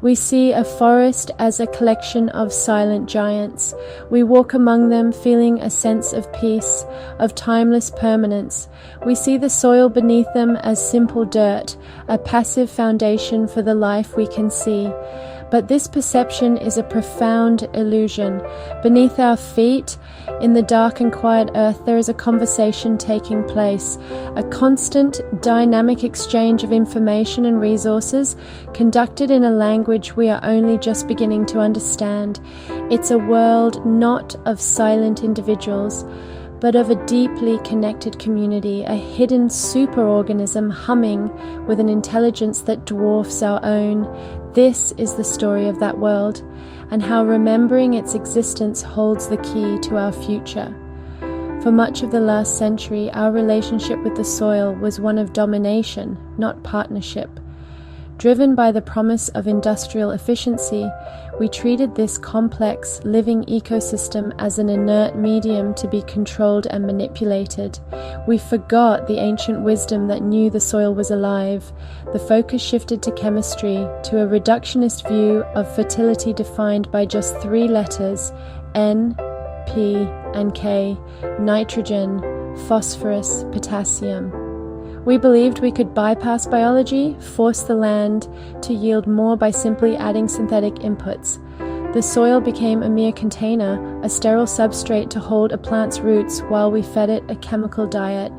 We see a forest as a collection of silent giants. We walk among them feeling a sense of peace, of timeless permanence. We see the soil beneath them as simple dirt, a passive foundation for the life we can see. But this perception is a profound illusion. Beneath our feet, in the dark and quiet earth, there is a conversation taking place, a constant, dynamic exchange of information and resources conducted in a language we are only just beginning to understand. It's a world not of silent individuals, but of a deeply connected community, a hidden superorganism humming with an intelligence that dwarfs our own. This is the story of that world, and how remembering its existence holds the key to our future. For much of the last century, our relationship with the soil was one of domination, not partnership. Driven by the promise of industrial efficiency, we treated this complex, living ecosystem as an inert medium to be controlled and manipulated. We forgot the ancient wisdom that knew the soil was alive. The focus shifted to chemistry, to a reductionist view of fertility defined by just 3 letters: N, P, and K, nitrogen, phosphorus, potassium. We believed we could bypass biology, force the land to yield more by simply adding synthetic inputs. The soil became a mere container, a sterile substrate to hold a plant's roots while we fed it a chemical diet.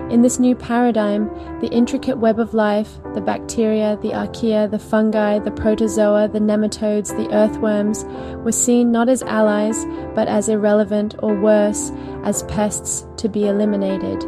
In this new paradigm, the intricate web of life, the bacteria, the archaea, the fungi, the protozoa, the nematodes, the earthworms, were seen not as allies, but as irrelevant, or worse, as pests to be eliminated.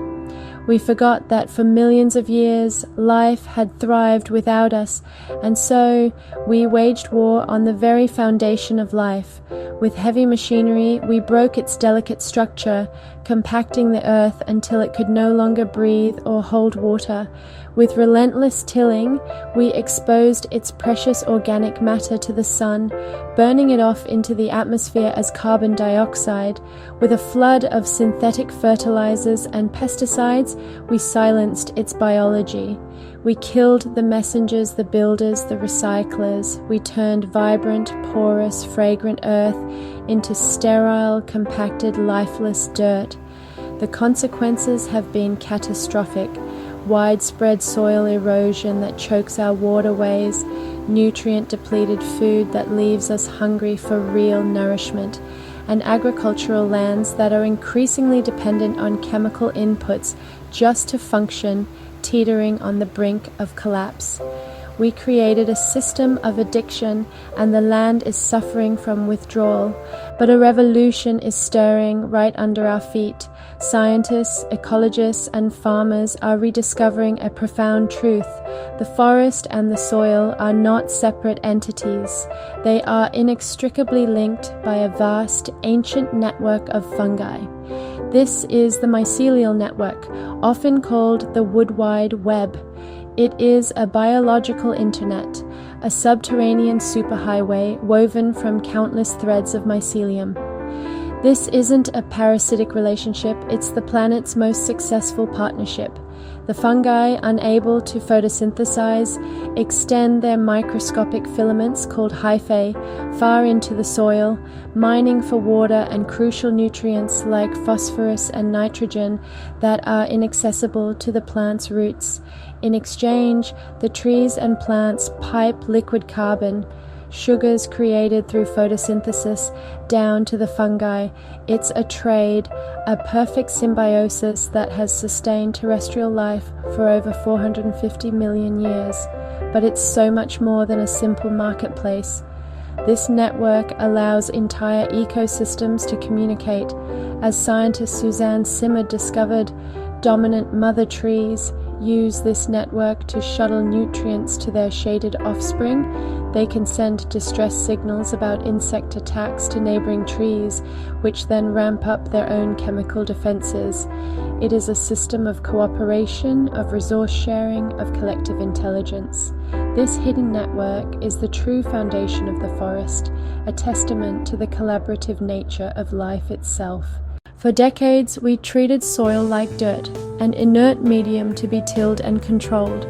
We forgot that for millions of years, life had thrived without us, and so we waged war on the very foundation of life. With heavy machinery, we broke its delicate structure, compacting the earth until it could no longer breathe or hold water. With relentless tilling, we exposed its precious organic matter to the sun, burning it off into the atmosphere as carbon dioxide. With a flood of synthetic fertilizers and pesticides, we silenced its biology. We killed the messengers, the builders, the recyclers. We turned vibrant, porous, fragrant earth into sterile, compacted, lifeless dirt. The consequences have been catastrophic. Widespread soil erosion that chokes our waterways, nutrient-depleted food that leaves us hungry for real nourishment, and agricultural lands that are increasingly dependent on chemical inputs just to function, teetering on the brink of collapse. We created a system of addiction, and the land is suffering from withdrawal. But a revolution is stirring right under our feet. Scientists, ecologists, and farmers are rediscovering a profound truth. The forest and the soil are not separate entities. They are inextricably linked by a vast, ancient network of fungi. This is the mycelial network, often called the Wood Wide Web. It is a biological internet, a subterranean superhighway woven from countless threads of mycelium. This isn't a parasitic relationship, it's the planet's most successful partnership. The fungi, unable to photosynthesize, extend their microscopic filaments, called hyphae, far into the soil, mining for water and crucial nutrients like phosphorus and nitrogen that are inaccessible to the plant's roots. In exchange, the trees and plants pipe liquid carbon, sugars created through photosynthesis, down to the fungi. It's a trade, a perfect symbiosis that has sustained terrestrial life for over 450 million years. But it's so much more than a simple marketplace. This network allows entire ecosystems to communicate. As scientist Suzanne Simard discovered, dominant mother trees use this network to shuttle nutrients to their shaded offspring. They can send distress signals about insect attacks to neighboring trees, which then ramp up their own chemical defenses. It is a system of cooperation, of resource sharing, of collective intelligence. This hidden network is the true foundation of the forest, a testament to the collaborative nature of life itself. For decades, we treated soil like dirt, an inert medium to be tilled and controlled.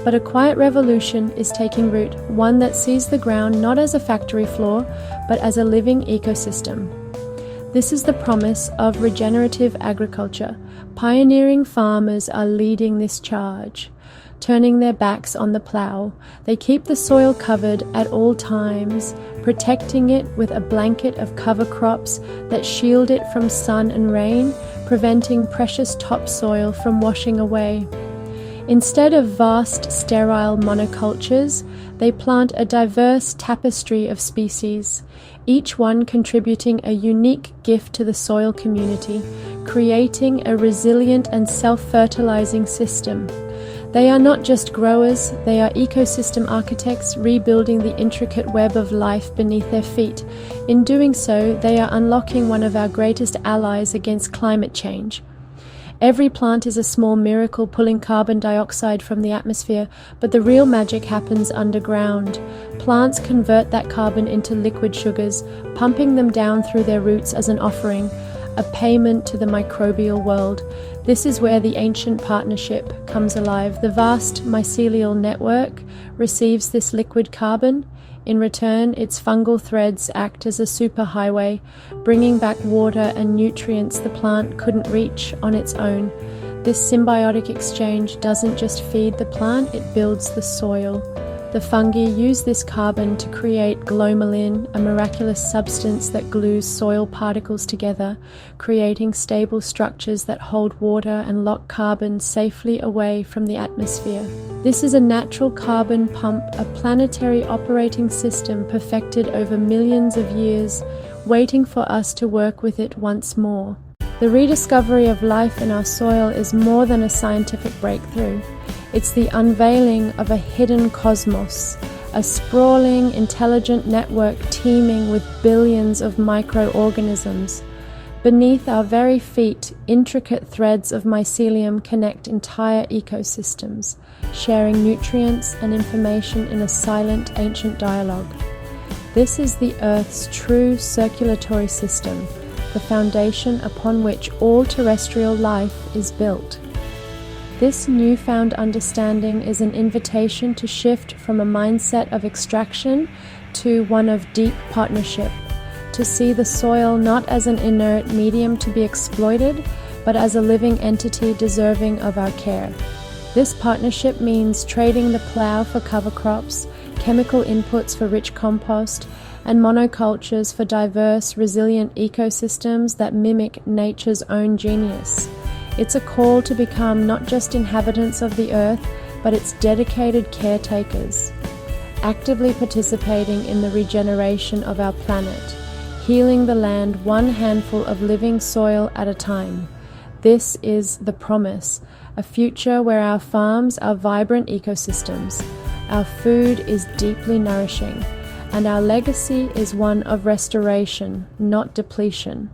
But a quiet revolution is taking root, one that sees the ground not as a factory floor, but as a living ecosystem. This is the promise of regenerative agriculture. Pioneering farmers are leading this charge. Turning their backs on the plow, they keep the soil covered at all times, protecting it with a blanket of cover crops that shield it from sun and rain, preventing precious topsoil from washing away. Instead of vast, sterile monocultures, they plant a diverse tapestry of species, each one contributing a unique gift to the soil community, creating a resilient and self-fertilizing system. They are not just growers, they are ecosystem architects rebuilding the intricate web of life beneath their feet. In doing so, they are unlocking one of our greatest allies against climate change. Every plant is a small miracle pulling carbon dioxide from the atmosphere, but the real magic happens underground. Plants convert that carbon into liquid sugars, pumping them down through their roots as an offering, a payment to the microbial world. This is where the ancient partnership comes alive. The vast mycelial network receives this liquid carbon. In return, its fungal threads act as a superhighway, bringing back water and nutrients the plant couldn't reach on its own. This symbiotic exchange doesn't just feed the plant, it builds the soil. The fungi use this carbon to create glomalin, a miraculous substance that glues soil particles together, creating stable structures that hold water and lock carbon safely away from the atmosphere. This is a natural carbon pump, a planetary operating system perfected over millions of years, waiting for us to work with it once more. The rediscovery of life in our soil is more than a scientific breakthrough. It's the unveiling of a hidden cosmos, a sprawling, intelligent network teeming with billions of microorganisms. Beneath our very feet, intricate threads of mycelium connect entire ecosystems, sharing nutrients and information in a silent, ancient dialogue. This is the Earth's true circulatory system, the foundation upon which all terrestrial life is built. This newfound understanding is an invitation to shift from a mindset of extraction to one of deep partnership, to see the soil not as an inert medium to be exploited, but as a living entity deserving of our care. This partnership means trading the plow for cover crops, chemical inputs for rich compost, and monocultures for diverse, resilient ecosystems that mimic nature's own genius. It's a call to become not just inhabitants of the earth, but its dedicated caretakers, actively participating in the regeneration of our planet, healing the land one handful of living soil at a time. This is the promise, a future where our farms are vibrant ecosystems, our food is deeply nourishing, and our legacy is one of restoration, not depletion.